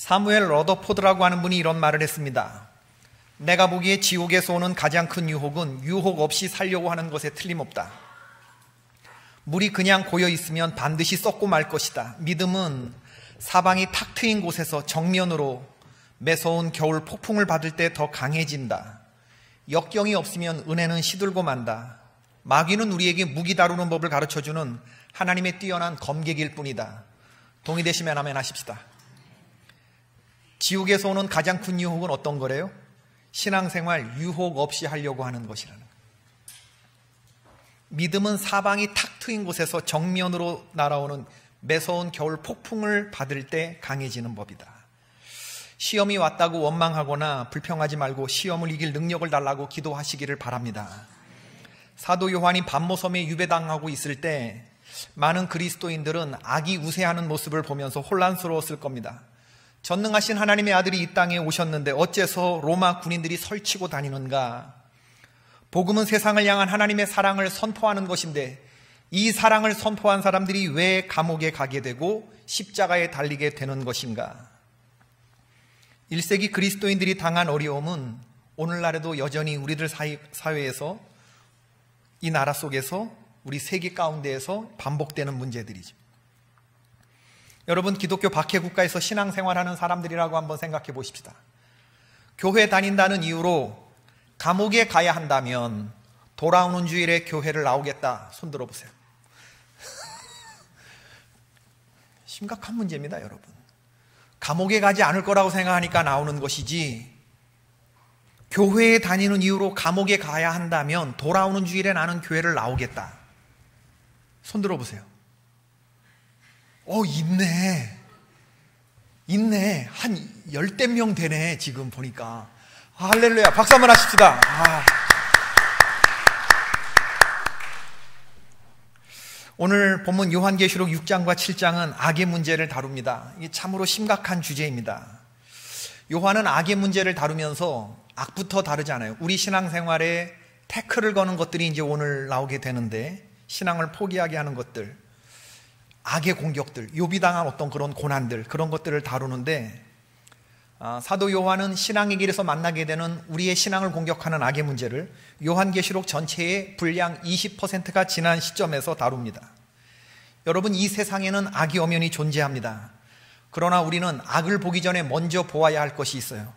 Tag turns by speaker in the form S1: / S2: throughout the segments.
S1: 사무엘 러더포드라고 하는 분이 이런 말을 했습니다. 내가 보기에 지옥에서 오는 가장 큰 유혹은 유혹 없이 살려고 하는 것에 틀림없다. 물이 그냥 고여 있으면 반드시 썩고 말 것이다. 믿음은 사방이 탁 트인 곳에서 정면으로 매서운 겨울 폭풍을 받을 때 더 강해진다. 역경이 없으면 은혜는 시들고 만다. 마귀는 우리에게 무기 다루는 법을 가르쳐주는 하나님의 뛰어난 검객일 뿐이다. 동의되시면 아멘 하십시다. 지옥에서 오는 가장 큰 유혹은 어떤 거래요? 신앙생활 유혹 없이 하려고 하는 것이라는 거예요. 믿음은 사방이 탁 트인 곳에서 정면으로 날아오는 매서운 겨울 폭풍을 받을 때 강해지는 법이다. 시험이 왔다고 원망하거나 불평하지 말고 시험을 이길 능력을 달라고 기도하시기를 바랍니다. 사도 요한이 반모섬에 유배당하고 있을 때 많은 그리스도인들은 악이 우세하는 모습을 보면서 혼란스러웠을 겁니다. 전능하신 하나님의 아들이 이 땅에 오셨는데 어째서 로마 군인들이 설치고 다니는가? 복음은 세상을 향한 하나님의 사랑을 선포하는 것인데 이 사랑을 선포한 사람들이 왜 감옥에 가게 되고 십자가에 달리게 되는 것인가? 1세기 그리스도인들이 당한 어려움은 오늘날에도 여전히 우리들 사회에서, 이 나라 속에서, 우리 세계 가운데에서 반복되는 문제들이죠. 여러분, 기독교 박해국가에서 신앙생활하는 사람들이라고 한번 생각해 보십시다. 교회 다닌다는 이유로 감옥에 가야 한다면 돌아오는 주일에 교회를 나오겠다. 손 들어보세요. 심각한 문제입니다, 여러분. 감옥에 가지 않을 거라고 생각하니까 나오는 것이지, 교회에 다니는 이유로 감옥에 가야 한다면 돌아오는 주일에 나는 교회를 나오겠다. 손 들어보세요. 있네. 한 10대 명 되네, 지금 보니까. 할렐루야. 박수 한번 하십시다. 오늘 본문 요한계시록 6장과 7장은 악의 문제를 다룹니다. 이게 참으로 심각한 주제입니다. 요한은 악의 문제를 다루면서 악부터 다루지 않아요. 우리 신앙생활에 태클을 거는 것들이 이제 오늘 나오게 되는데, 신앙을 포기하게 하는 것들, 악의 공격들, 욥이 당한 어떤 그런 고난들, 그런 것들을 다루는데, 사도 요한은 신앙의 길에서 만나게 되는 우리의 신앙을 공격하는 악의 문제를 요한계시록 전체의 분량 20%가 지난 시점에서 다룹니다. 여러분, 이 세상에는 악이 엄연히 존재합니다. 그러나 우리는 악을 보기 전에 먼저 보아야 할 것이 있어요.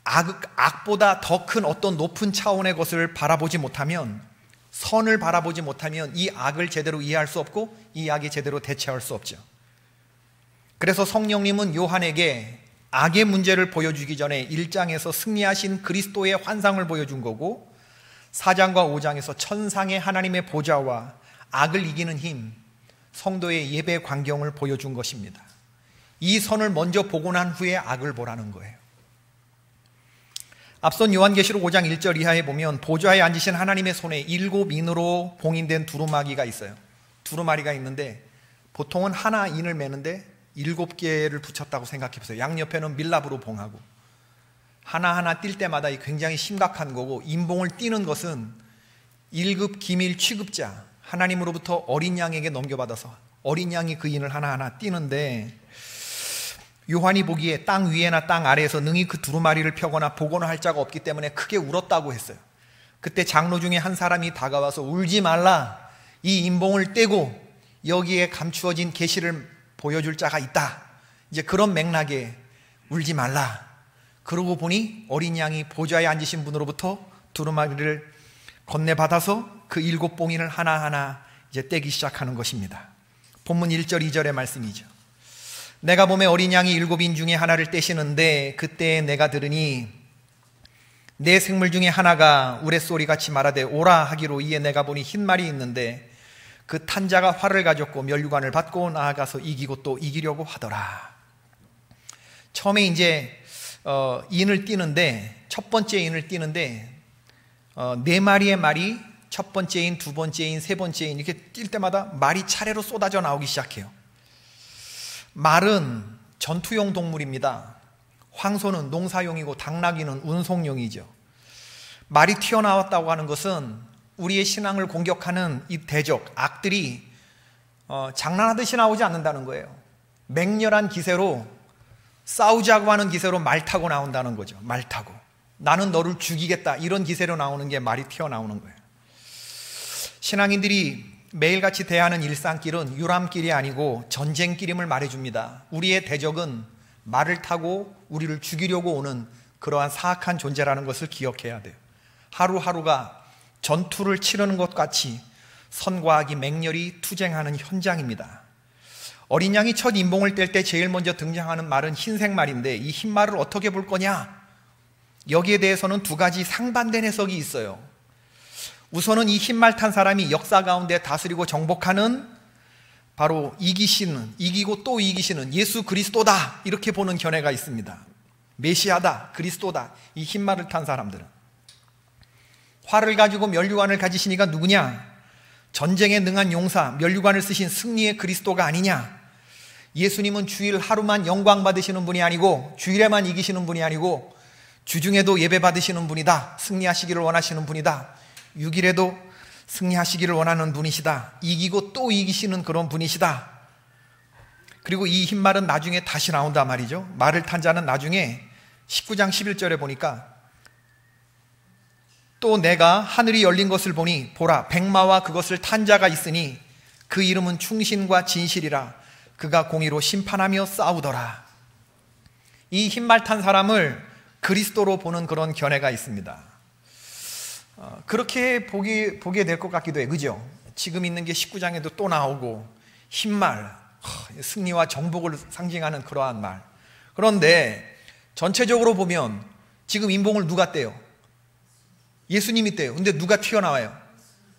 S1: 악보다 더 큰 어떤 높은 차원의 것을 바라보지 못하면, 선을 바라보지 못하면 이 악을 제대로 이해할 수 없고 이 악에 제대로 대처할 수 없죠. 그래서 성령님은 요한에게 악의 문제를 보여주기 전에 1장에서 승리하신 그리스도의 환상을 보여준 거고, 4장과 5장에서 천상의 하나님의 보좌와 악을 이기는 힘, 성도의 예배 광경을 보여준 것입니다. 이 선을 먼저 보고 난 후에 악을 보라는 거예요. 앞선 요한계시록 5장 1절 이하에 보면 보좌에 앉으신 하나님의 손에 7인으로 봉인된 두루마기가 있어요. 두루마리가 있는데 보통은 하나 인을 매는데 7개를 붙였다고 생각해 보세요. 양옆에는 밀랍으로 봉하고, 하나하나 뛸 때마다 굉장히 심각한 거고, 인봉을 띄는 것은 1급 기밀 취급자, 하나님으로부터 어린 양에게 넘겨받아서 어린 양이 그 인을 하나하나 띄는데, 요한이 보기에 땅 위에나 땅 아래에서 능히 그 두루마리를 펴거나 보거나 할 자가 없기 때문에 크게 울었다고 했어요. 그때 장로 중에 한 사람이 다가와서 울지 말라, 이 인봉을 떼고 여기에 감추어진 계시를 보여줄 자가 있다. 이제 그런 맥락에 울지 말라. 그러고 보니 어린 양이 보좌에 앉으신 분으로부터 두루마리를 건네받아서 그 7봉인을 하나하나 이제 떼기 시작하는 것입니다. 본문 1절 2절의 말씀이죠. 내가 보매 어린 양이 7인 중에 하나를 떼시는데 그때 내가 들으니 내 생물 중에 하나가 우레소리같이 말하되 오라 하기로, 이에 내가 보니 흰 말이 있는데 그 탄자가 활을 가졌고 면류관을 받고 나아가서 이기고 또 이기려고 하더라. 처음에 이제 인을 띄는데, 첫 번째 인을 띄는데 4마리의 말이 첫 번째 인, 두 번째 인, 세 번째 인 이렇게 뛸 때마다 말이 차례로 쏟아져 나오기 시작해요. 말은 전투용 동물입니다. 황소는 농사용이고 당나귀는 운송용이죠. 말이 튀어나왔다고 하는 것은 우리의 신앙을 공격하는 이 대적, 악들이 장난하듯이 나오지 않는다는 거예요. 맹렬한 기세로 싸우자고 하는 기세로 말 타고 나온다는 거죠. 말 타고. 나는 너를 죽이겠다. 이런 기세로 나오는 게 말이 튀어나오는 거예요. 신앙인들이 매일같이 대하는 일상길은 유람길이 아니고 전쟁길임을 말해줍니다. 우리의 대적은 말을 타고 우리를 죽이려고 오는 그러한 사악한 존재라는 것을 기억해야 돼요. 하루하루가 전투를 치르는 것 같이 선과 악이 맹렬히 투쟁하는 현장입니다. 어린 양이 첫 임봉을 뗄 때 제일 먼저 등장하는 말은 흰색 말인데, 이 흰 말을 어떻게 볼 거냐? 여기에 대해서는 두 가지 상반된 해석이 있어요. 우선은 이 흰 말 탄 사람이 역사 가운데 다스리고 정복하는 바로 이기고 또 이기시는 예수 그리스도다, 이렇게 보는 견해가 있습니다. 메시아다, 그리스도다, 이 흰 말을 탄 사람들은. 활을 가지고 면류관을 가지신 이가 누구냐? 전쟁에 능한 용사, 면류관을 쓰신 승리의 그리스도가 아니냐? 예수님은 주일 하루만 영광 받으시는 분이 아니고, 주일에만 이기시는 분이 아니고, 주중에도 예배 받으시는 분이다. 승리하시기를 원하시는 분이다. 6일에도 승리하시기를 원하는 분이시다. 이기고 또 이기시는 그런 분이시다. 그리고 이 흰말은 나중에 다시 나온단 말이죠. 말을 탄 자는 나중에 19장 11절에 보니까, 또 내가 하늘이 열린 것을 보니 보라, 백마와 그것을 탄 자가 있으니 그 이름은 충신과 진실이라. 그가 공의로 심판하며 싸우더라. 이 흰말 탄 사람을 그리스도로 보는 그런 견해가 있습니다. 그렇게 보게 될 것 같기도 해요. 그죠? 지금 있는 게 19장에도 또 나오고, 흰말, 승리와 정복을 상징하는 그러한 말. 그런데 전체적으로 보면 지금 임봉을 누가 떼요? 예수님이 떼요. 근데 누가 튀어나와요?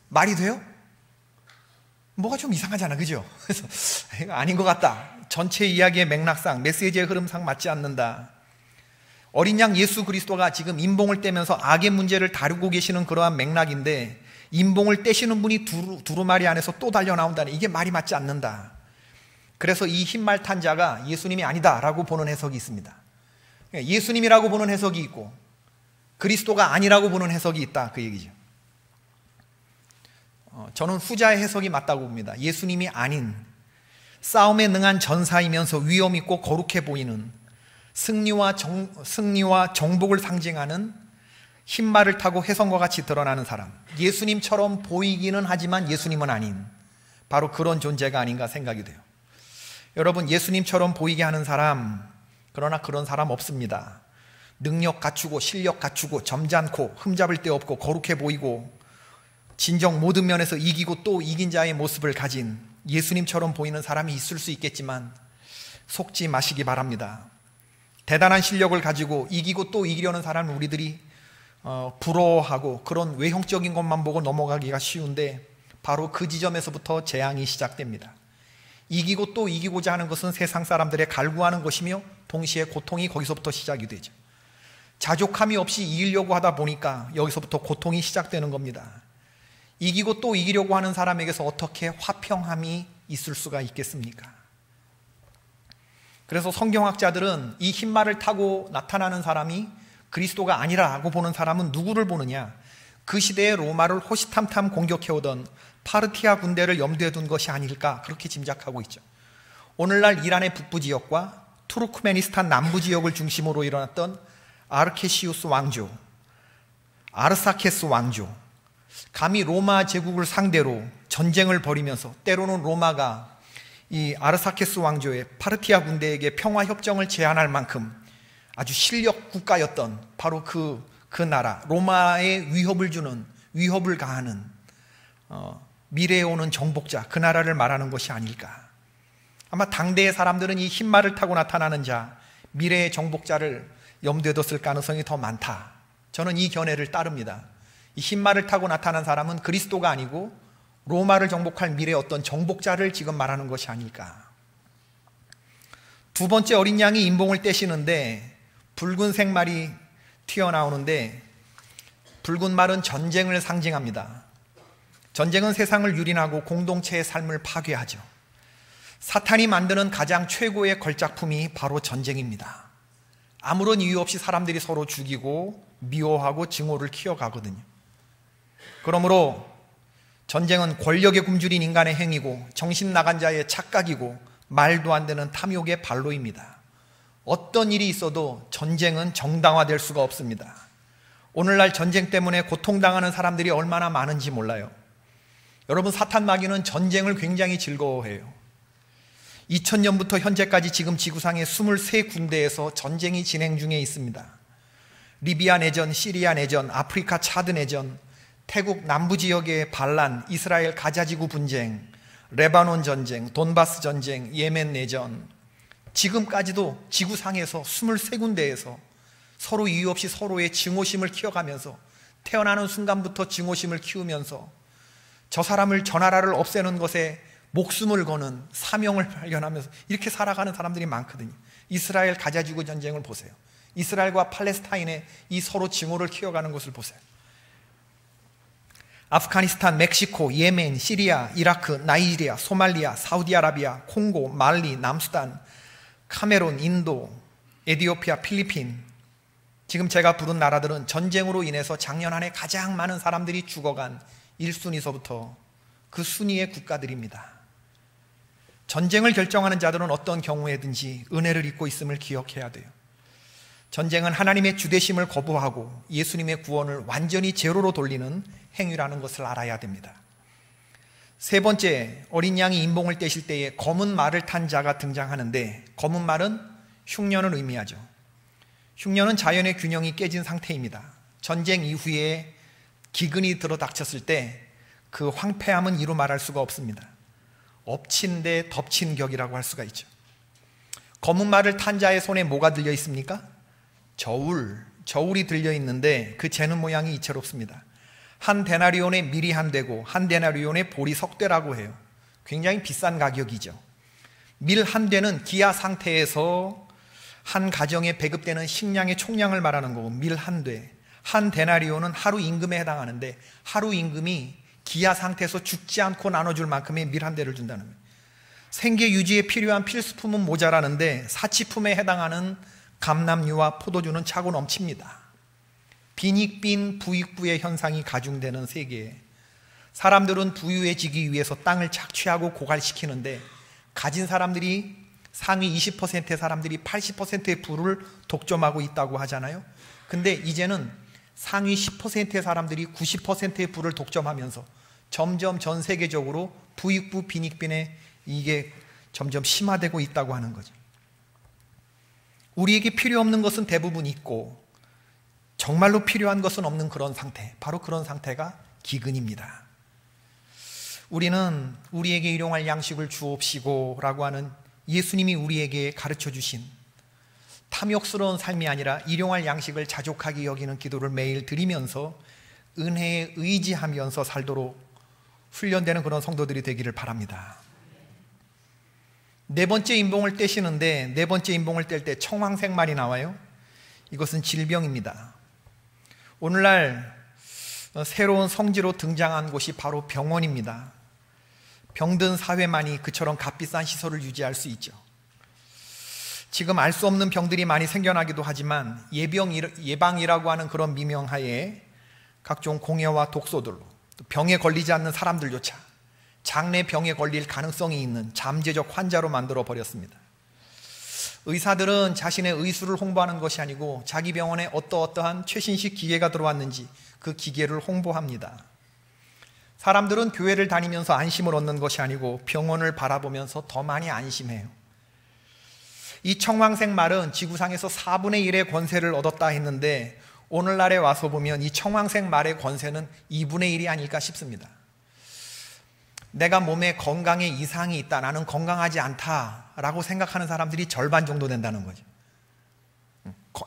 S1: 말이 돼요? 뭐가 좀 이상하잖아. 그죠? 그래서 이거 아닌 것 같다. 전체 이야기의 맥락상, 메시지의 흐름상 맞지 않는다. 어린 양 예수 그리스도가 지금 임봉을 떼면서 악의 문제를 다루고 계시는 그러한 맥락인데, 임봉을 떼시는 분이 두루마리 안에서 또 달려 나온다니, 이게 말이 맞지 않는다. 그래서 이 흰말 탄 자가 예수님이 아니다라고 보는 해석이 있습니다. 예수님이라고 보는 해석이 있고 그리스도가 아니라고 보는 해석이 있다, 그 얘기죠. 저는 후자의 해석이 맞다고 봅니다. 예수님이 아닌, 싸움에 능한 전사이면서 위험 있고 거룩해 보이는, 승리와 정복을 상징하는 흰말을 타고 혜성과 같이 드러나는 사람, 예수님처럼 보이기는 하지만 예수님은 아닌, 바로 그런 존재가 아닌가 생각이 돼요. 여러분, 예수님처럼 보이게 하는 사람, 그러나 그런 사람 없습니다. 능력 갖추고 실력 갖추고 점잖고 흠잡을 데 없고 거룩해 보이고 진정 모든 면에서 이기고 또 이긴 자의 모습을 가진 예수님처럼 보이는 사람이 있을 수 있겠지만 속지 마시기 바랍니다. 대단한 실력을 가지고 이기고 또 이기려는 사람은 우리들이 부러워하고 그런 외형적인 것만 보고 넘어가기가 쉬운데, 바로 그 지점에서부터 재앙이 시작됩니다. 이기고 또 이기고자 하는 것은 세상 사람들의 갈구하는 것이며 동시에 고통이 거기서부터 시작이 되죠. 자족함이 없이 이기려고 하다 보니까 여기서부터 고통이 시작되는 겁니다. 이기고 또 이기려고 하는 사람에게서 어떻게 화평함이 있을 수가 있겠습니까? 그래서 성경학자들은 이 흰말을 타고 나타나는 사람이 그리스도가 아니라고 보는 사람은 누구를 보느냐? 그 시대의 로마를 호시탐탐 공격해오던 파르티아 군대를 염두에 둔 것이 아닐까, 그렇게 짐작하고 있죠. 오늘날 이란의 북부 지역과 투르크메니스탄 남부 지역을 중심으로 일어났던 아르케시우스 왕조, 아르사케스 왕조, 감히 로마 제국을 상대로 전쟁을 벌이면서 때로는 로마가 이 아르사케스 왕조의 파르티아 군대에게 평화협정을 제안할 만큼 아주 실력 국가였던 바로 그 나라, 로마에 위협을 가하는 미래에 오는 정복자, 그 나라를 말하는 것이 아닐까. 아마 당대의 사람들은 이 흰말을 타고 나타나는 자, 미래의 정복자를 염두에 뒀을 가능성이 더 많다. 저는 이 견해를 따릅니다. 이 흰말을 타고 나타난 사람은 그리스도가 아니고 로마를 정복할 미래의 어떤 정복자를 지금 말하는 것이 아닐까. 두 번째, 어린 양이 임봉을 떼시는데 붉은색 말이 튀어나오는데, 붉은 말은 전쟁을 상징합니다. 전쟁은 세상을 유린하고 공동체의 삶을 파괴하죠. 사탄이 만드는 가장 최고의 걸작품이 바로 전쟁입니다. 아무런 이유 없이 사람들이 서로 죽이고 미워하고 증오를 키워가거든요. 그러므로 전쟁은 권력에 굶주린 인간의 행위고 정신 나간 자의 착각이고 말도 안 되는 탐욕의 발로입니다. 어떤 일이 있어도 전쟁은 정당화될 수가 없습니다. 오늘날 전쟁 때문에 고통당하는 사람들이 얼마나 많은지 몰라요. 여러분, 사탄 마귀는 전쟁을 굉장히 즐거워해요. 2000년부터 현재까지 지금 지구상의 23군데에서 전쟁이 진행 중에 있습니다. 리비아 내전, 시리아 내전, 아프리카 차드 내전, 태국 남부 지역의 반란, 이스라엘 가자지구 분쟁, 레바논 전쟁, 돈바스 전쟁, 예멘 내전, 지금까지도 지구상에서 23군데에서 서로 이유 없이 서로의 증오심을 키워가면서 태어나는 순간부터 증오심을 키우면서 저 사람을, 저 나라를 없애는 것에 목숨을 거는 사명을 발견하면서 이렇게 살아가는 사람들이 많거든요. 이스라엘 가자지구 전쟁을 보세요. 이스라엘과 팔레스타인의 이 서로 증오를 키워가는 것을 보세요. 아프가니스탄, 멕시코, 예멘, 시리아, 이라크, 나이지리아, 소말리아, 사우디아라비아, 콩고, 말리, 남수단, 카메룬, 인도, 에티오피아, 필리핀, 지금 제가 부른 나라들은 전쟁으로 인해서 작년 한 해 가장 많은 사람들이 죽어간 1순위서부터 그 순위의 국가들입니다. 전쟁을 결정하는 자들은 어떤 경우에든지 은혜를 입고 있음을 기억해야 돼요. 전쟁은 하나님의 주되심을 거부하고 예수님의 구원을 완전히 제로로 돌리는 행위라는 것을 알아야 됩니다. 세 번째, 어린 양이 인봉을 떼실 때에 검은 말을 탄 자가 등장하는데, 검은 말은 흉년을 의미하죠. 흉년은 자연의 균형이 깨진 상태입니다. 전쟁 이후에 기근이 들어닥쳤을 때 그 황폐함은 이루 말할 수가 없습니다. 엎친 데 덮친 격이라고 할 수가 있죠. 검은 말을 탄 자의 손에 뭐가 들려 있습니까? 저울이 들려 있는데 그 재는 모양이 이채롭습니다. 한 데나리온에 밀이 한 대고 한 데나리온에 보리 석 대라고 해요. 굉장히 비싼 가격이죠. 밀 한 대는 기아 상태에서 한 가정에 배급되는 식량의 총량을 말하는 거고, 밀 한 대, 한 데나리온은 하루 임금에 해당하는데 하루 임금이 기아 상태에서 죽지 않고 나눠줄 만큼의 밀 한 대를 준다는 거예요. 생계 유지에 필요한 필수품은 모자라는데 사치품에 해당하는 감람유와 포도주는 차고 넘칩니다. 빈익빈 부익부의 현상이 가중되는 세계에 사람들은 부유해지기 위해서 땅을 착취하고 고갈시키는데, 가진 사람들이 상위 20%의 사람들이 80%의 부를 독점하고 있다고 하잖아요. 근데 이제는 상위 10%의 사람들이 90%의 부를 독점하면서 점점 전 세계적으로 부익부 빈익빈의 이게 점점 심화되고 있다고 하는 거죠. 우리에게 필요 없는 것은 대부분 있고 정말로 필요한 것은 없는 그런 상태, 바로 그런 상태가 기근입니다. 우리는 우리에게 일용할 양식을 주옵시고 라고 하는 예수님이 우리에게 가르쳐 주신 탐욕스러운 삶이 아니라 일용할 양식을 자족하게 여기는 기도를 매일 드리면서 은혜에 의지하면서 살도록 훈련되는 그런 성도들이 되기를 바랍니다. 네 번째 인봉을 떼시는데, 네 번째 인봉을 뗄 때 청황색 말이 나와요. 이것은 질병입니다. 오늘날 새로운 성지로 등장한 곳이 바로 병원입니다. 병든 사회만이 그처럼 값비싼 시설을 유지할 수 있죠. 지금 알 수 없는 병들이 많이 생겨나기도 하지만 예방이라고 하는 그런 미명하에 각종 공해와 독소들로, 또 병에 걸리지 않는 사람들조차 장래병에 걸릴 가능성이 있는 잠재적 환자로 만들어 버렸습니다. 의사들은 자신의 의술을 홍보하는 것이 아니고 자기 병원에 어떠한 최신식 기계가 들어왔는지 그 기계를 홍보합니다. 사람들은 교회를 다니면서 안심을 얻는 것이 아니고 병원을 바라보면서 더 많이 안심해요. 이 청황색 말은 지구상에서 4분의 1의 권세를 얻었다 했는데, 오늘날에 와서 보면 이 청황색 말의 권세는 2분의 1이 아닐까 싶습니다. 내가 몸에 건강에 이상이 있다, 나는 건강하지 않다라고 생각하는 사람들이 절반 정도 된다는 거죠.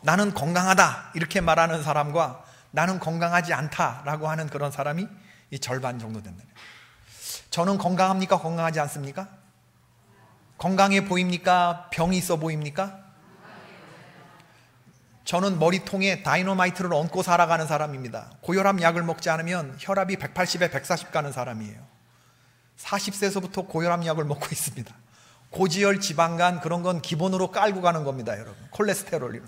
S1: 나는 건강하다 이렇게 말하는 사람과 나는 건강하지 않다라고 하는 그런 사람이 이 절반 정도 된다는 거예요. 저는 건강합니까? 건강하지 않습니까? 건강해 보입니까? 병이 있어 보입니까? 저는 머리통에 다이너마이트를 얹고 살아가는 사람입니다. 고혈압 약을 먹지 않으면 혈압이 180에 140 가는 사람이에요. 40세에서부터 고혈압 약을 먹고 있습니다. 고지혈, 지방간 그런 건 기본으로 깔고 가는 겁니다, 여러분. 콜레스테롤.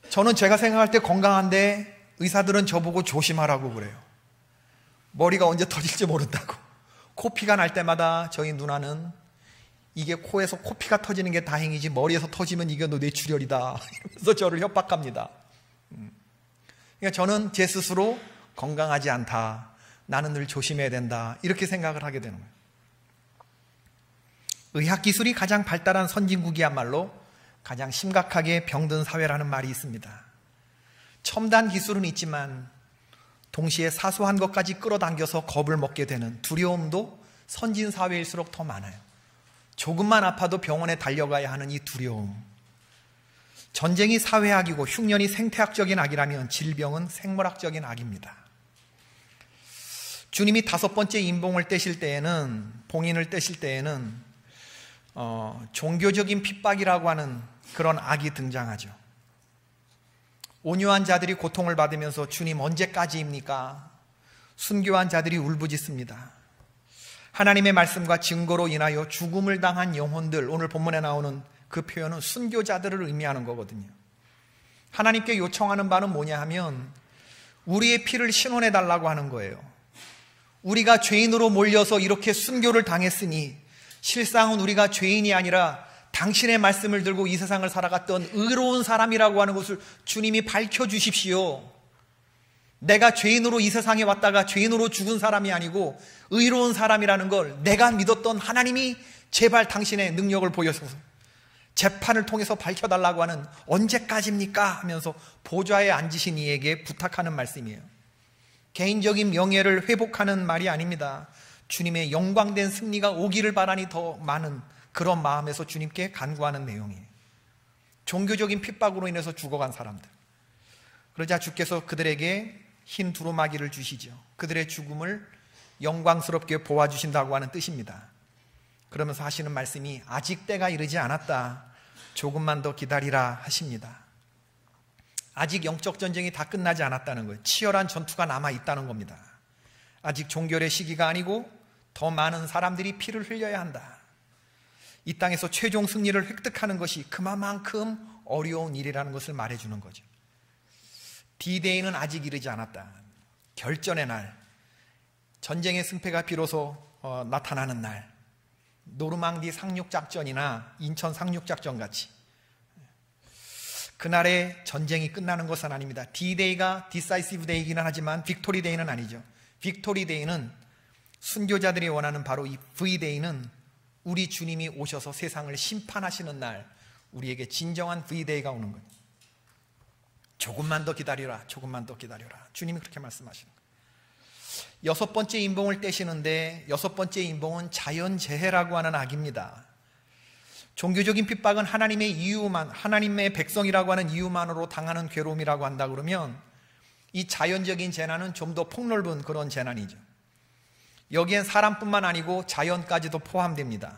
S1: 저는 제가 생각할 때 건강한데 의사들은 저보고 조심하라고 그래요. 머리가 언제 터질지 모른다고. 코피가 날 때마다 저희 누나는 이게 코에서 코피가 터지는 게 다행이지 머리에서 터지면 이게 너 뇌출혈이다 이러면서 저를 협박합니다. 그러니까 저는 제 스스로 건강하지 않다, 나는 늘 조심해야 된다, 이렇게 생각을 하게 되는 거예요. 의학기술이 가장 발달한 선진국이야말로 가장 심각하게 병든 사회라는 말이 있습니다. 첨단 기술은 있지만 동시에 사소한 것까지 끌어당겨서 겁을 먹게 되는 두려움도 선진 사회일수록 더 많아요. 조금만 아파도 병원에 달려가야 하는 이 두려움. 전쟁이 사회학이고 흉년이 생태학적인 악이라면 질병은 생물학적인 악입니다. 주님이 5번째 인봉을 떼실 때에는, 봉인을 떼실 때에는 종교적인 핍박이라고 하는 그런 악이 등장하죠. 온유한 자들이 고통을 받으면서 주님 언제까지입니까? 순교한 자들이 울부짖습니다. 하나님의 말씀과 증거로 인하여 죽음을 당한 영혼들, 오늘 본문에 나오는 그 표현은 순교자들을 의미하는 거거든요. 하나님께 요청하는 바는 뭐냐 하면 우리의 피를 신원해 달라고 하는 거예요. 우리가 죄인으로 몰려서 이렇게 순교를 당했으니 실상은 우리가 죄인이 아니라 당신의 말씀을 들고 이 세상을 살아갔던 의로운 사람이라고 하는 것을 주님이 밝혀주십시오. 내가 죄인으로 이 세상에 왔다가 죄인으로 죽은 사람이 아니고 의로운 사람이라는 걸 내가 믿었던 하나님이 제발 당신의 능력을 보여줘서 재판을 통해서 밝혀달라고 하는, 언제까지입니까? 하면서 보좌에 앉으신 이에게 부탁하는 말씀이에요. 개인적인 명예를 회복하는 말이 아닙니다. 주님의 영광된 승리가 오기를 바라니 더 많은 그런 마음에서 주님께 간구하는 내용이에요. 종교적인 핍박으로 인해서 죽어간 사람들, 그러자 주께서 그들에게 흰 두루마기를 주시죠. 그들의 죽음을 영광스럽게 보아주신다고 하는 뜻입니다. 그러면서 하시는 말씀이 아직 때가 이르지 않았다, 조금만 더 기다리라 하십니다. 아직 영적 전쟁이 다 끝나지 않았다는 거예요. 치열한 전투가 남아있다는 겁니다. 아직 종결의 시기가 아니고 더 많은 사람들이 피를 흘려야 한다. 이 땅에서 최종 승리를 획득하는 것이 그만큼 어려운 일이라는 것을 말해주는 거죠. D-Day는 아직 이르지 않았다. 결전의 날, 전쟁의 승패가 비로소 나타나는 날, 노르망디 상륙작전이나 인천 상륙작전 같이 그날에 전쟁이 끝나는 것은 아닙니다. D-Day가 Decisive Day이기는 하지만 빅토리 데이는 아니죠. 빅토리 데이는 순교자들이 원하는 바로 이 V-Day는 우리 주님이 오셔서 세상을 심판하시는 날, 우리에게 진정한 V-Day가 오는 거예요. 조금만 더 기다려라, 조금만 더 기다려라. 주님이 그렇게 말씀하시는 거예요. 6번째 인봉을 떼시는데 6번째 인봉은 자연재해라고 하는 악입니다. 종교적인 핍박은 하나님의 이유만, 하나님의 백성이라고 하는 이유만으로 당하는 괴로움이라고 한다 그러면 이 자연적인 재난은 좀 더 폭넓은 그런 재난이죠. 여기엔 사람뿐만 아니고 자연까지도 포함됩니다.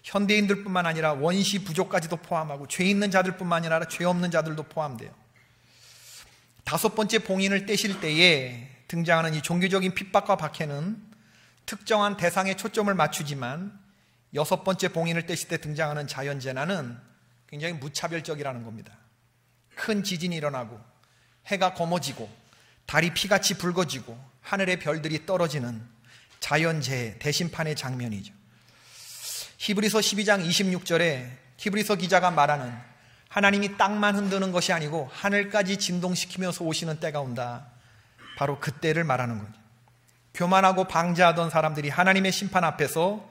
S1: 현대인들뿐만 아니라 원시 부족까지도 포함하고 죄 있는 자들뿐만 아니라 죄 없는 자들도 포함돼요. 5번째 봉인을 떼실 때에 등장하는 이 종교적인 핍박과 박해는 특정한 대상에 초점을 맞추지만 6번째 봉인을 떼실 때 등장하는 자연재난은 굉장히 무차별적이라는 겁니다. 큰 지진이 일어나고 해가 검어지고 달이 피같이 붉어지고 하늘의 별들이 떨어지는 자연재해, 대심판의 장면이죠. 히브리서 12장 26절에 히브리서 기자가 말하는 하나님이 땅만 흔드는 것이 아니고 하늘까지 진동시키면서 오시는 때가 온다, 바로 그때를 말하는 거죠. 교만하고 방자하던 사람들이 하나님의 심판 앞에서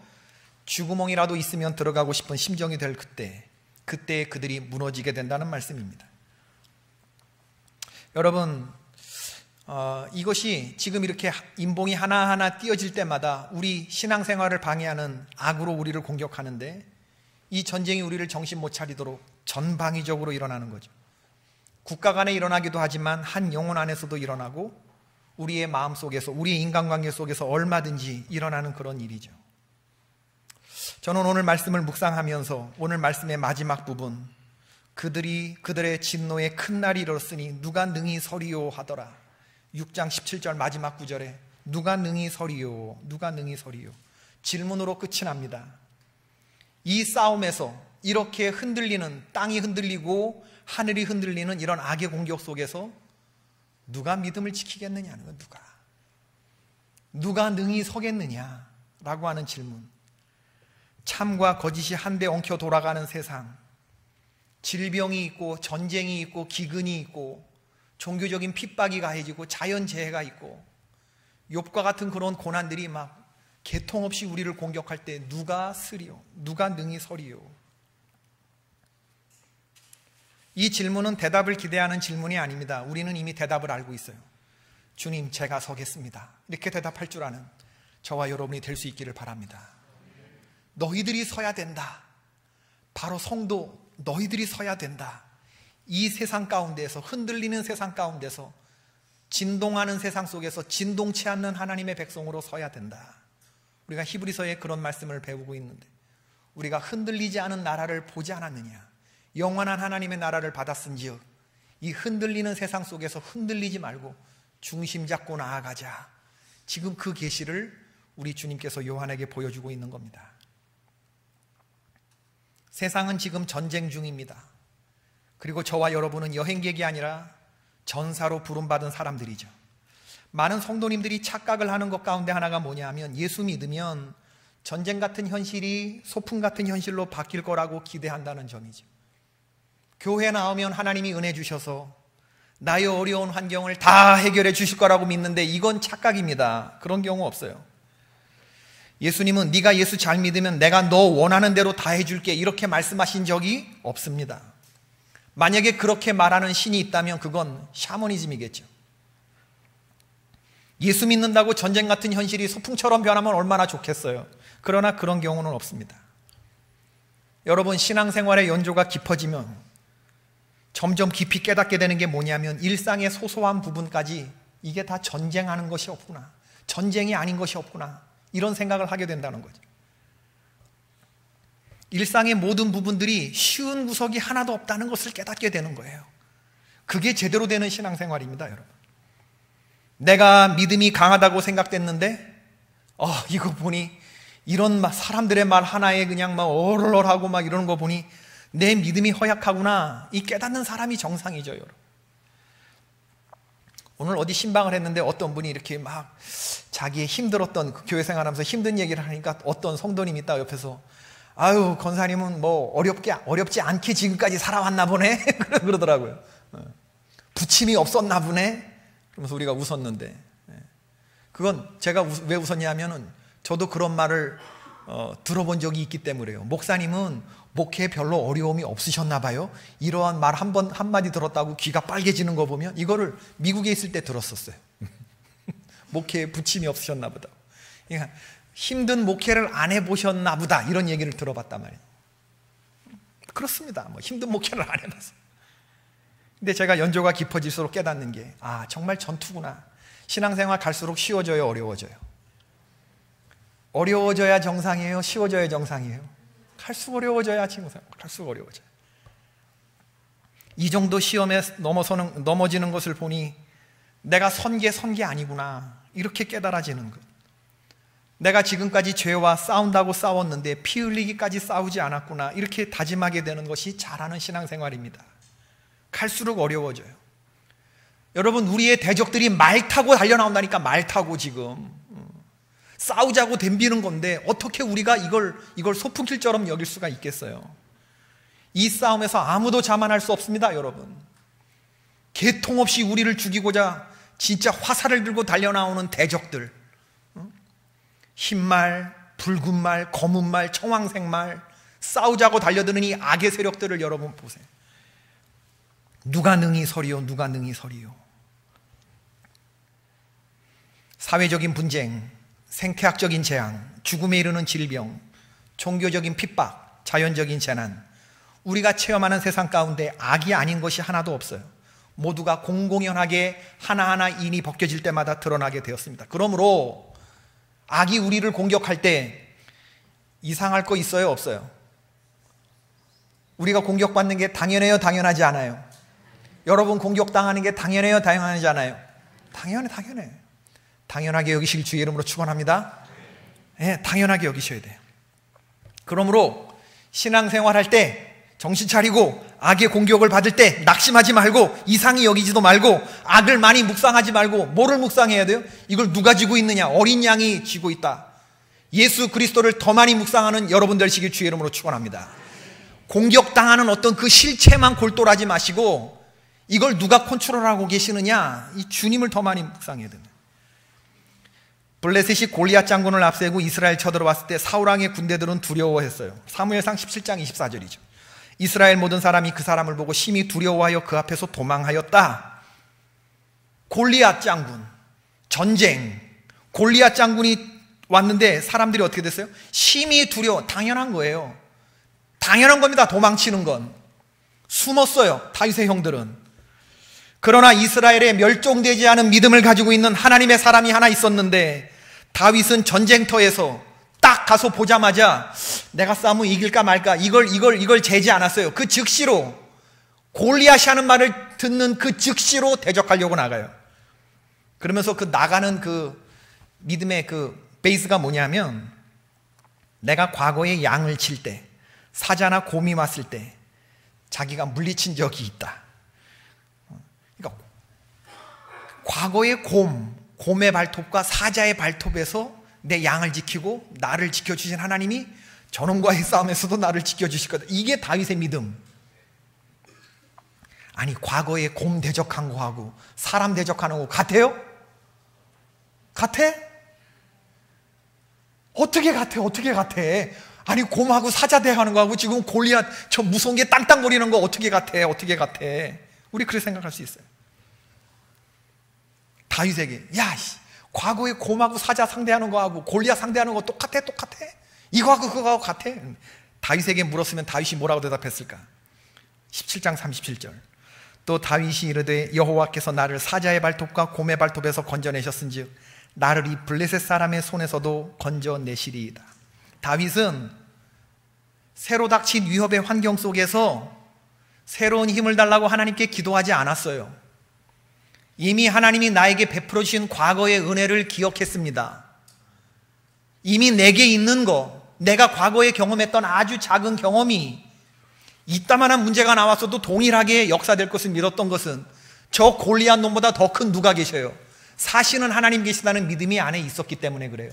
S1: 쥐구멍이라도 있으면 들어가고 싶은 심정이 될 그때에 그들이 무너지게 된다는 말씀입니다. 여러분, 이것이 지금 이렇게 인봉이 하나하나 띄어질 때마다 우리 신앙생활을 방해하는 악으로 우리를 공격하는데, 이 전쟁이 우리를 정신 못 차리도록 전방위적으로 일어나는 거죠. 국가 간에 일어나기도 하지만 한 영혼 안에서도 일어나고 우리의 마음 속에서, 우리의 인간관계 속에서 얼마든지 일어나는 그런 일이죠. 저는 오늘 말씀을 묵상하면서 오늘 말씀의 마지막 부분, 그들의 진노에 큰 날이 이르렀으니 누가 능히 서리요 하더라. 6장 17절 마지막 구절에 누가 능히 서리요, 누가 능히 서리요, 질문으로 끝이 납니다. 이 싸움에서 이렇게 흔들리는, 땅이 흔들리고 하늘이 흔들리는 이런 악의 공격 속에서 누가 믿음을 지키겠느냐는 거, 누가 능히 서겠느냐라고 하는 질문. 참과 거짓이 한데 엉켜 돌아가는 세상, 질병이 있고 전쟁이 있고 기근이 있고 종교적인 핍박이 가해지고 자연재해가 있고 욥과 같은 그런 고난들이 막 개통 없이 우리를 공격할 때 누가 쓰리요? 누가 능히 서리요? 이 질문은 대답을 기대하는 질문이 아닙니다. 우리는 이미 대답을 알고 있어요. 주님, 제가 서겠습니다. 이렇게 대답할 줄 아는 저와 여러분이 될 수 있기를 바랍니다. 너희들이 서야 된다. 바로 성도, 너희들이 서야 된다. 이 세상 가운데에서, 흔들리는 세상 가운데서, 진동하는 세상 속에서 진동치 않는 하나님의 백성으로 서야 된다. 우리가 히브리서에 그런 말씀을 배우고 있는데, 우리가 흔들리지 않은 나라를 보지 않았느냐? 영원한 하나님의 나라를 받았은지요, 이 흔들리는 세상 속에서 흔들리지 말고 중심 잡고 나아가자. 지금 그 계시를 우리 주님께서 요한에게 보여주고 있는 겁니다. 세상은 지금 전쟁 중입니다. 그리고 저와 여러분은 여행객이 아니라 전사로 부름받은 사람들이죠. 많은 성도님들이 착각을 하는 것 가운데 하나가 뭐냐 하면, 예수 믿으면 전쟁 같은 현실이 소풍 같은 현실로 바뀔 거라고 기대한다는 점이죠. 교회 나오면 하나님이 은혜 주셔서 나의 어려운 환경을 다 해결해 주실 거라고 믿는데, 이건 착각입니다. 그런 경우 없어요. 예수님은 네가 예수 잘 믿으면 내가 너 원하는 대로 다 해줄게, 이렇게 말씀하신 적이 없습니다. 만약에 그렇게 말하는 신이 있다면 그건 샤머니즘이겠죠. 예수 믿는다고 전쟁 같은 현실이 소풍처럼 변하면 얼마나 좋겠어요. 그러나 그런 경우는 없습니다. 여러분, 신앙생활의 연조가 깊어지면 점점 깊이 깨닫게 되는 게 뭐냐면, 일상의 소소한 부분까지 이게 다 전쟁하는 것이 없구나, 전쟁이 아닌 것이 없구나, 이런 생각을 하게 된다는 거죠. 일상의 모든 부분들이 쉬운 구석이 하나도 없다는 것을 깨닫게 되는 거예요. 그게 제대로 되는 신앙생활입니다, 여러분. 내가 믿음이 강하다고 생각됐는데, 이거 보니 이런 사람들의 말 하나에 그냥 막 얼얼하고 막 이러는 거 보니 내 믿음이 허약하구나, 이 깨닫는 사람이 정상이죠, 여러분. 오늘 어디 신방을 했는데 어떤 분이 이렇게 막 자기의 힘들었던 교회 생활하면서 힘든 얘기를 하니까 어떤 성도님이 있다 옆에서, 아유, 권사님은 뭐 어렵지 않게 지금까지 살아왔나 보네 그러더라고요. 부침이 없었나 보네. 그러면서 우리가 웃었는데, 그건 제가 왜 웃었냐면은 저도 그런 말을 들어본 적이 있기 때문에요. 목사님은 목회에 별로 어려움이 없으셨나 봐요. 이러한 말 한마디 들었다고 귀가 빨개지는 거 보면 이거를 미국에 있을 때 들었었어요. 목회에 부침이 없으셨나 보다. 그러니까 힘든 목회를 안 해보셨나 보다, 이런 얘기를 들어봤단 말이에요. 그렇습니다. 뭐 힘든 목회를 안 해봤어요. 근데 제가 연조가 깊어질수록 깨닫는 게, 정말 전투구나. 신앙생활 갈수록 쉬워져요, 어려워져요? 어려워져야 정상이에요, 쉬워져야 정상이에요? 갈수록 어려워져야 정상, 갈수록 어려워져요. 이 정도 시험에 넘어지는 것을 보니 내가 선 게 아니구나, 이렇게 깨달아지는 것. 내가 지금까지 죄와 싸운다고 싸웠는데 피 흘리기까지 싸우지 않았구나, 이렇게 다짐하게 되는 것이 잘하는 신앙생활입니다. 갈수록 어려워져요. 여러분, 우리의 대적들이 말 타고 달려나온다니까. 말 타고 지금 싸우자고 덤비는 건데 어떻게 우리가 이걸 소풍길처럼 여길 수가 있겠어요? 이 싸움에서 아무도 자만할 수 없습니다, 여러분. 개통 없이 우리를 죽이고자 진짜 화살을 들고 달려나오는 대적들, 흰말, 붉은 말, 검은 말, 청황색 말, 싸우자고 달려드는 이 악의 세력들을 여러분 보세요. 누가 능히 서리요, 누가 능히 서리요. 사회적인 분쟁, 생태학적인 재앙, 죽음에 이르는 질병, 종교적인 핍박, 자연적인 재난, 우리가 체험하는 세상 가운데 악이 아닌 것이 하나도 없어요. 모두가 공공연하게 하나하나 인이 벗겨질 때마다 드러나게 되었습니다. 그러므로 악이 우리를 공격할 때 이상할 거 있어요, 없어요? 우리가 공격받는 게 당연해요, 당연하지 않아요? 여러분, 공격당하는 게 당연해요, 당연하지 않아요? 당연해. 당연하게 여기실 주의 이름으로 축원합니다. 네, 당연하게 여기셔야 돼요. 그러므로 신앙생활할 때 정신 차리고 악의 공격을 받을 때 낙심하지 말고 이상히 여기지도 말고 악을 많이 묵상하지 말고 뭐를 묵상해야 돼요? 이걸 누가 쥐고 있느냐? 어린 양이 쥐고 있다. 예수 그리스도를 더 많이 묵상하는 여러분 되시길 주의 이름으로 축원합니다. 공격당하는 어떤 그 실체만 골똘하지 마시고 이걸 누가 컨트롤하고 계시느냐, 이 주님을 더 많이 묵상해야 됩니다. 블레셋이 골리앗 장군을 앞세우고 이스라엘 쳐들어왔을 때 사울 왕의 군대들은 두려워했어요. 사무엘상 17장 24절이죠. 이스라엘 모든 사람이 그 사람을 보고 심히 두려워하여 그 앞에서 도망하였다. 골리앗 장군, 전쟁, 골리앗 장군이 왔는데 사람들이 어떻게 됐어요? 심히 두려워. 당연한 거예요. 당연한 겁니다. 도망치는 건. 숨었어요, 다윗의 형들은. 그러나 이스라엘에 멸종되지 않은 믿음을 가지고 있는 하나님의 사람이 하나 있었는데, 다윗은 전쟁터에서 딱 가서 보자마자 내가 싸우면 이길까 말까 이걸 재지 않았어요. 그 즉시로, 골리앗이 하는 말을 듣는 그 즉시로 대적하려고 나가요. 그러면서 그 나가는 그 믿음의 그 베이스가 뭐냐면, 내가 과거에 양을 칠 때, 사자나 곰이 왔을 때 자기가 물리친 적이 있다. 그러니까 과거의 곰의 발톱과 사자의 발톱에서 내 양을 지키고 나를 지켜주신 하나님이 저놈과의 싸움에서도 나를 지켜주실 거다. 이게 다윗의 믿음. 아니, 과거에 곰 대적한 거하고 사람 대적하는 거 같아요? 같아? 어떻게 같아? 아니, 곰하고 사자 대하는 거하고 지금 골리앗 저 무서운 게 땅땅거리는 거 어떻게 같아? 우리 그렇게 생각할 수 있어요. 다윗에게, 야, 과거에 곰하고 사자 상대하는 거하고 골리앗 상대하는 거 똑같아? 이거하고 그거하고 같아? 다윗에게 물었으면 다윗이 뭐라고 대답했을까? 17장 37절. 또 다윗이 이르되 여호와께서 나를 사자의 발톱과 곰의 발톱에서 건져내셨은즉 나를 이 블레셋 사람의 손에서도 건져내시리이다. 다윗은 새로 닥친 위협의 환경 속에서 새로운 힘을 달라고 하나님께 기도하지 않았어요. 이미 하나님이 나에게 베풀어 주신 과거의 은혜를 기억했습니다. 이미 내게 있는 거, 내가 과거에 경험했던 아주 작은 경험이 이따만한 문제가 나왔어도 동일하게 역사될 것을 믿었던 것은 저 골리앗 놈보다 더 큰 누가 계셔요? 사시는 하나님 계시다는 믿음이 안에 있었기 때문에 그래요.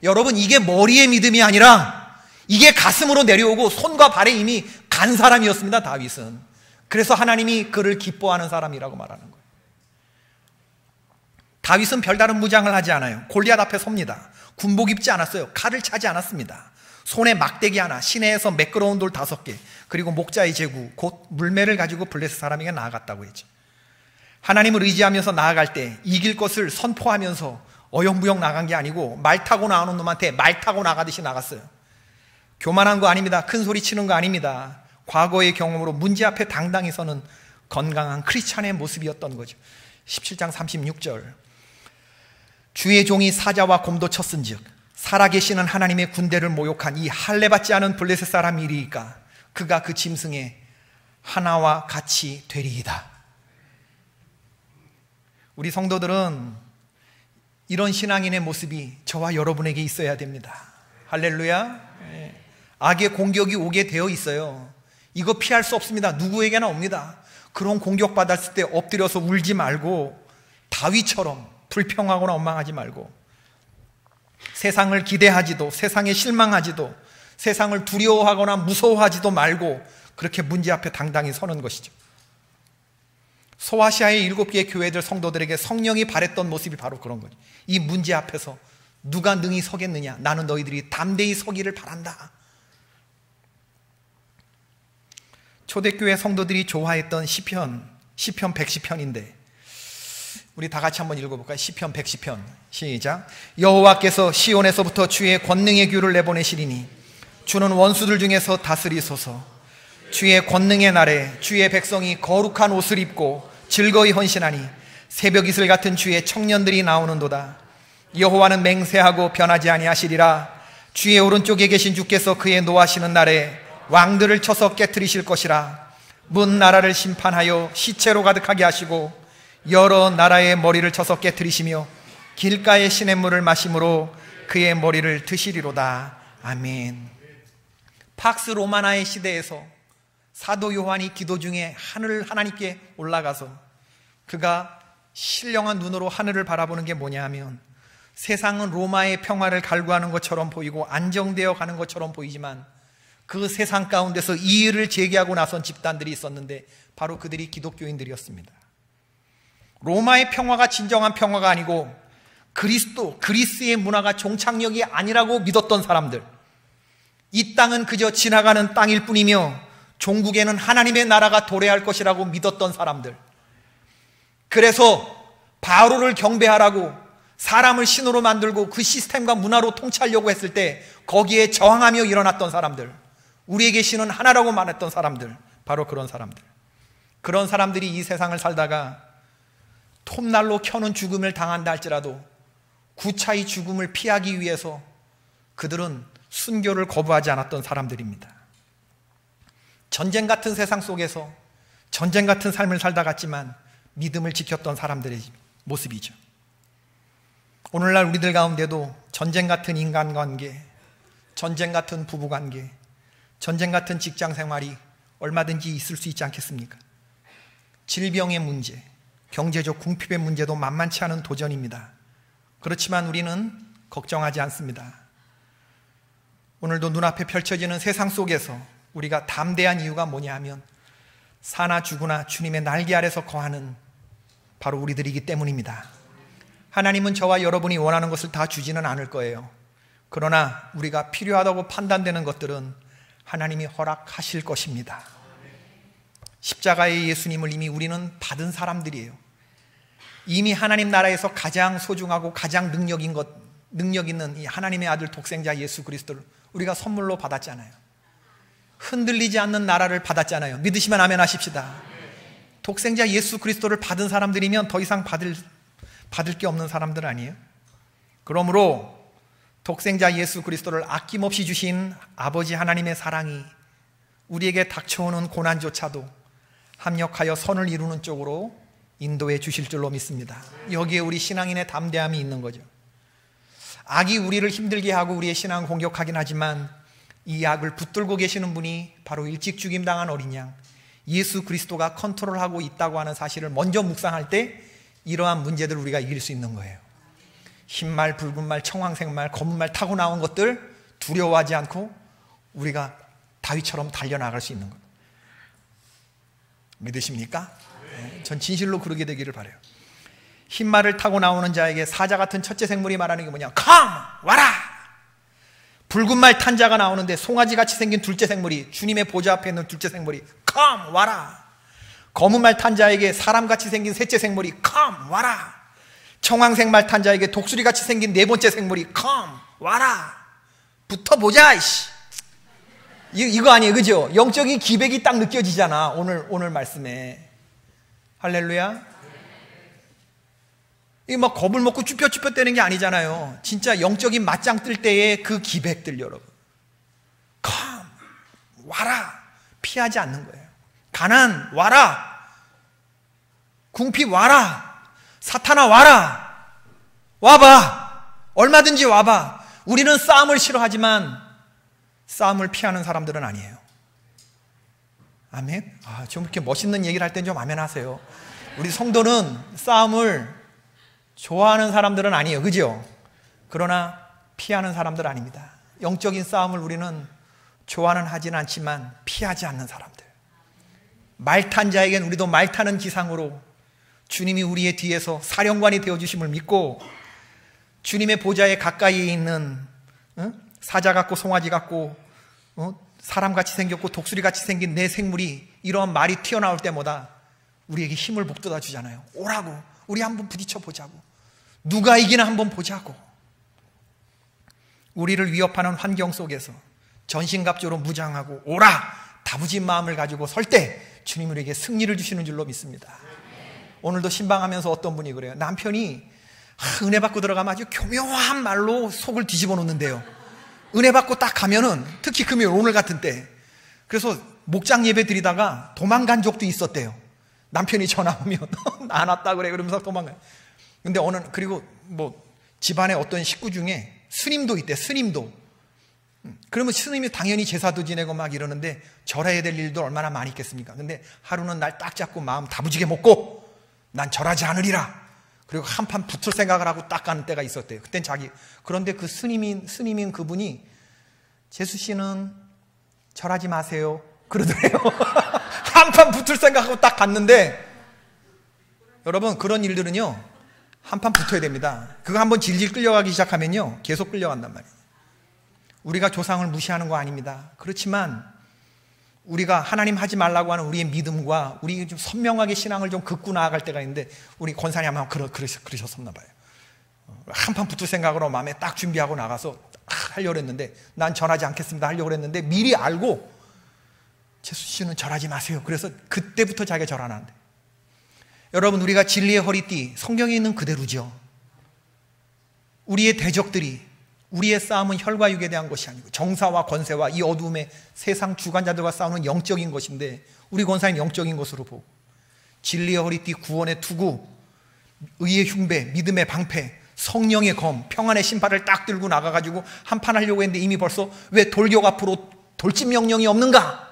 S1: 여러분, 이게 머리의 믿음이 아니라 이게 가슴으로 내려오고 손과 발에 이미 간 사람이었습니다, 다윗은. 그래서 하나님이 그를 기뻐하는 사람이라고 말하는 거예요. 다윗은 별다른 무장을 하지 않아요. 골리앗 앞에 섭니다. 군복 입지 않았어요. 칼을 차지 않았습니다. 손에 막대기 하나, 시내에서 매끄러운 돌 5개, 그리고 목자의 제구, 곧 물매를 가지고 블레셋 사람에게 나아갔다고 했죠. 하나님을 의지하면서 나아갈 때 이길 것을 선포하면서 어영부영 나간 게 아니고 말 타고 나오는 놈한테 말 타고 나가듯이 나갔어요. 교만한 거 아닙니다. 큰 소리 치는 거 아닙니다. 과거의 경험으로 문제 앞에 당당히 서는 건강한 크리스찬의 모습이었던 거죠. 17장 36절. 주의 종이 사자와 곰도 쳤은즉 살아계시는 하나님의 군대를 모욕한 이 할례받지 않은 블레셋 사람이리이까 그가 그 짐승의 하나와 같이 되리이다. 우리 성도들은 이런 신앙인의 모습이 저와 여러분에게 있어야 됩니다. 할렐루야. 악의 공격이 오게 되어 있어요. 이거 피할 수 없습니다. 누구에게나 옵니다. 그런 공격받았을 때 엎드려서 울지 말고 다윗처럼 불평하거나 원망하지 말고 세상을 기대하지도, 세상에 실망하지도, 세상을 두려워하거나 무서워하지도 말고 그렇게 문제 앞에 당당히 서는 것이죠. 소아시아의 7개의 교회들 성도들에게 성령이 발했던 모습이 바로 그런 거죠. 이 문제 앞에서 누가 능히 서겠느냐? 나는 너희들이 담대히 서기를 바란다. 초대교회 성도들이 좋아했던 시편 110편인데 우리 다 같이 한번 읽어볼까요? 시편 110편 시작. 여호와께서 시온에서부터 주의 권능의 규를 내보내시리니 주는 원수들 중에서 다스리소서. 주의 권능의 날에 주의 백성이 거룩한 옷을 입고 즐거이 헌신하니 새벽 이슬 같은 주의 청년들이 나오는도다. 여호와는 맹세하고 변하지 아니하시리라. 주의 오른쪽에 계신 주께서 그의 노하시는 날에 왕들을 쳐서 깨트리실 것이라. 문 나라를 심판하여 시체로 가득하게 하시고 여러 나라의 머리를 쳐서 깨트리시며 길가의 시냇물을 마심으로 그의 머리를 드시리로다. 아멘. 팍스 로마나의 시대에서 사도 요한이 기도 중에 하나님께 올라가서 그가 신령한 눈으로 하늘을 바라보는 게 뭐냐 하면 세상은 로마의 평화를 갈구하는 것처럼 보이고 안정되어 가는 것처럼 보이지만 그 세상 가운데서 이의를 제기하고 나선 집단들이 있었는데 바로 그들이 기독교인들이었습니다. 로마의 평화가 진정한 평화가 아니고 그리스의 문화가 종착역이 아니라고 믿었던 사람들, 이 땅은 그저 지나가는 땅일 뿐이며 종국에는 하나님의 나라가 도래할 것이라고 믿었던 사람들, 그래서 바로를 경배하라고 사람을 신으로 만들고 그 시스템과 문화로 통치하려고 했을 때 거기에 저항하며 일어났던 사람들, 우리에게 신은 하나라고 말했던 사람들, 바로 그런 사람들. 그런 사람들이 이 세상을 살다가 톱날로 켜는 죽음을 당한다 할지라도 구차히 죽음을 피하기 위해서 그들은 순교를 거부하지 않았던 사람들입니다. 전쟁 같은 세상 속에서 전쟁 같은 삶을 살다 갔지만 믿음을 지켰던 사람들의 모습이죠. 오늘날 우리들 가운데도 전쟁 같은 인간관계, 전쟁 같은 부부관계, 전쟁 같은 직장생활이 얼마든지 있을 수 있지 않겠습니까? 질병의 문제, 경제적 궁핍의 문제도 만만치 않은 도전입니다. 그렇지만 우리는 걱정하지 않습니다. 오늘도 눈앞에 펼쳐지는 세상 속에서 우리가 담대한 이유가 뭐냐 하면 사나 죽으나 주님의 날개 아래서 거하는 바로 우리들이기 때문입니다. 하나님은 저와 여러분이 원하는 것을 다 주지는 않을 거예요. 그러나 우리가 필요하다고 판단되는 것들은 하나님이 허락하실 것입니다. 십자가의 예수님을 이미 우리는 받은 사람들이에요. 이미 하나님 나라에서 가장 소중하고 가장 능력 있는 이 하나님의 아들 독생자 예수 그리스도를 우리가 선물로 받았잖아요. 흔들리지 않는 나라를 받았잖아요. 믿으시면 아멘 하십시다. 독생자 예수 그리스도를 받은 사람들이면 더 이상 받을 게 없는 사람들 아니에요? 그러므로 독생자 예수 그리스도를 아낌없이 주신 아버지 하나님의 사랑이 우리에게 닥쳐오는 고난조차도 합력하여 선을 이루는 쪽으로 인도해 주실 줄로 믿습니다. 여기에 우리 신앙인의 담대함이 있는 거죠. 악이 우리를 힘들게 하고 우리의 신앙을 공격하긴 하지만 이 악을 붙들고 계시는 분이 바로 일찍 죽임당한 어린 양 예수 그리스도가 컨트롤하고 있다고 하는 사실을 먼저 묵상할 때 이러한 문제들을 우리가 이길 수 있는 거예요. 흰말, 붉은말, 청황색말, 검은말 타고 나온 것들 두려워하지 않고 우리가 다윗처럼 달려나갈 수 있는 것. 믿으십니까? 네, 전 진실로 그러게 되기를 바라요. 흰말을 타고 나오는 자에게 사자 같은 첫째 생물이 말하는 게 뭐냐? Come! 와라! 붉은 말 탄 자가 나오는데 송아지같이 생긴 둘째 생물이, 주님의 보좌 앞에 있는 둘째 생물이 Come! 와라! 검은 말 탄 자에게 사람같이 생긴 셋째 생물이 Come! 와라! 청황색 말 탄 자에게 독수리같이 생긴 네 번째 생물이 Come! 와라! 붙어보자! 이씨. 이거 아니에요, 그죠? 영적인 기백이 딱 느껴지잖아, 오늘 말씀에. 할렐루야. 이게 막 겁을 먹고 쭈뼛쭈뼛 대는 게 아니잖아요. 진짜 영적인 맞짱 뜰 때의 그 기백들, 여러분. Come! 와라! 피하지 않는 거예요. 가난 와라! 궁핍 와라! 사탄아 와라! 와봐! 얼마든지 와봐! 우리는 싸움을 싫어하지만 싸움을 피하는 사람들은 아니에요. 아멘? 좀 이렇게 멋있는 얘기를 할 땐 좀 아멘 하세요. 우리 성도는 싸움을 좋아하는 사람들은 아니에요. 그죠? 그러나 피하는 사람들 아닙니다. 영적인 싸움을 우리는 좋아는 하지는 않지만 피하지 않는 사람들. 말 탄 자에겐 우리도 말 타는 기상으로 주님이 우리의 뒤에서 사령관이 되어주심을 믿고 주님의 보좌에 가까이에 있는 사자 같고 송아지 같고 사람같이 생겼고 독수리같이 생긴 내 생물이 이러한 말이 튀어나올 때마다 우리에게 힘을 북돋아 주잖아요. 오라고, 우리 한번 부딪혀 보자고, 누가 이기나 한번 보자고. 우리를 위협하는 환경 속에서 전신갑주로 무장하고 오라 다부진 마음을 가지고 설 때 주님 우리에게 승리를 주시는 줄로 믿습니다. 오늘도 신방하면서 어떤 분이 그래요. 남편이 은혜 받고 들어가면 아주 교묘한 말로 속을 뒤집어 놓는데요. 은혜 받고 딱 가면은, 특히 금요일 오늘 같은 때, 그래서 목장 예배 드리다가 도망간 적도 있었대요. 남편이 전화 오면 안 왔다 그래 그러면서 도망가요. 근데 그리고 뭐 집안에 어떤 식구 중에 스님도 있대. 스님도. 그러면 스님이 당연히 제사도 지내고 막 이러는데 절해야 될 일도 얼마나 많이 있겠습니까? 근데 하루는 날 딱 잡고 마음 다부지게 먹고 난 절하지 않으리라. 그리고 한판 붙을 생각을 하고 딱 가는 때가 있었대요. 그땐 그런데 그 스님인 그분이 재수 씨는 절하지 마세요 그러더래요. 한판 붙을 생각하고 딱 갔는데, 여러분 그런 일들은요 한판 붙어야 됩니다. 그거 한번 질질 끌려가기 시작하면요 계속 끌려간단 말이에요. 우리가 조상을 무시하는 거 아닙니다. 그렇지만 우리가 하나님 하지 말라고 하는 우리의 믿음과 우리 좀 선명하게 신앙을 좀 긋고 나아갈 때가 있는데, 우리 권사님 아마 그러셨었나 봐요. 한판 붙을 생각으로 마음에 딱 준비하고 나가서 하려고 했는데, 난 전하지 않겠습니다 하려고 했는데 미리 알고 재수 씨는 절하지 마세요. 그래서 그때부터 자기가 절 안 하는데, 여러분 우리가 진리의 허리띠 성경에 있는 그대로죠. 우리의 대적들이, 우리의 싸움은 혈과 육에 대한 것이 아니고 정사와 권세와 이 어두움의 세상 주관자들과 싸우는 영적인 것인데, 우리 권사님 영적인 것으로 보고 진리의 허리띠, 구원의 투구, 의의 흉배, 믿음의 방패, 성령의 검, 평안의 신발을 딱 들고 나가가지고 한판 하려고 했는데 이미 벌써 왜 돌격 앞으로 돌진 명령이 없는가?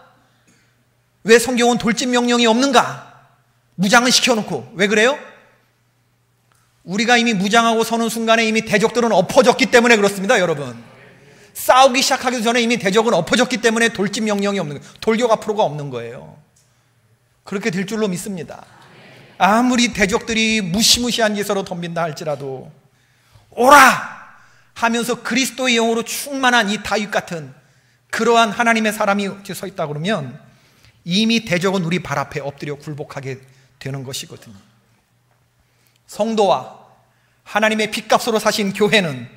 S1: 왜 성경은 돌진 명령이 없는가? 무장은 시켜놓고. 왜 그래요? 우리가 이미 무장하고 서는 순간에 이미 대적들은 엎어졌기 때문에 그렇습니다, 여러분. 싸우기 시작하기 전에 이미 대적은 엎어졌기 때문에 돌진 명령이 없는 거예요. 돌격 앞으로가 없는 거예요. 그렇게 될 줄로 믿습니다. 아무리 대적들이 무시무시한 기세로 덤빈다 할지라도 오라 하면서 그리스도의 영으로 충만한 이 다윗 같은 그러한 하나님의 사람이 서 있다 그러면 이미 대적은 우리 발 앞에 엎드려 굴복하게 되는 것이거든요. 성도와 하나님의 핏값으로 사신 교회는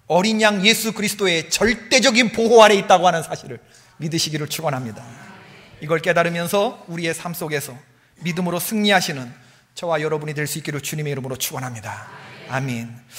S1: 어린 양 예수 그리스도의 절대적인 보호 아래 있다고 하는 사실을 믿으시기를 축원합니다. 이걸 깨달으면서 우리의 삶 속에서 믿음으로 승리하시는 저와 여러분이 될 수 있기를 주님의 이름으로 축원합니다. 아멘.